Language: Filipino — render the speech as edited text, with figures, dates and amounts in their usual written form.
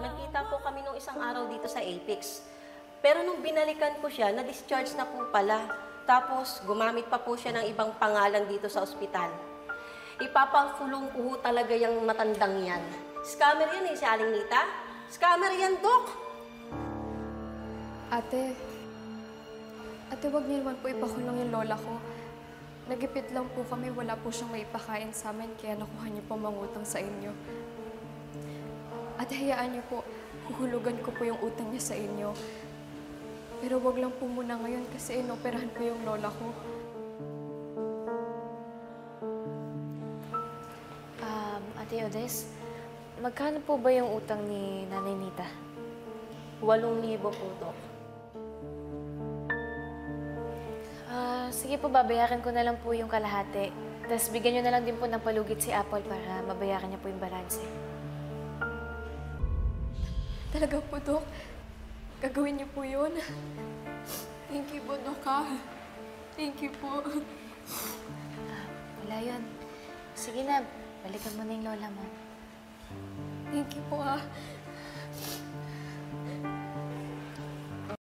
nagkita po kami nung isang araw dito sa Apex. Pero nung binalikan ko siya, na-discharge na po pala. Tapos, gumamit pa po siya ng ibang pangalan dito sa ospital. Ipapakulong ko ho talaga yung matandang yan. Scammer yan si Aling Nita. Scammer yan, Dok. Ate, wag niyo naman po ipakulong yung lola ko. Nagipit lang po kami, wala po siyang maipakain sa amin, kaya nakuha niyo po mangutang sa inyo. Ate, hayaan niyo po, huhulugan ko po yung utang niya sa inyo. Pero wag lang po muna ngayon kasi inoperahan po yung lola ko. Ate Odes, magkano po ba yung utang ni Nanay Nita? 8,000 po, Dok. Sige po, babayaran ko na lang po yung kalahati. Tapos bigyan nyo na lang din po ng palugit si Apple para mabayaran niya po yung balanse. Talaga po, Dok. Gagawin niyo po yun. Thank you po, Dok, ha. Thank you po. Wala yun. Sige na, balikan mo na yung lola mo. Thank you po, ha.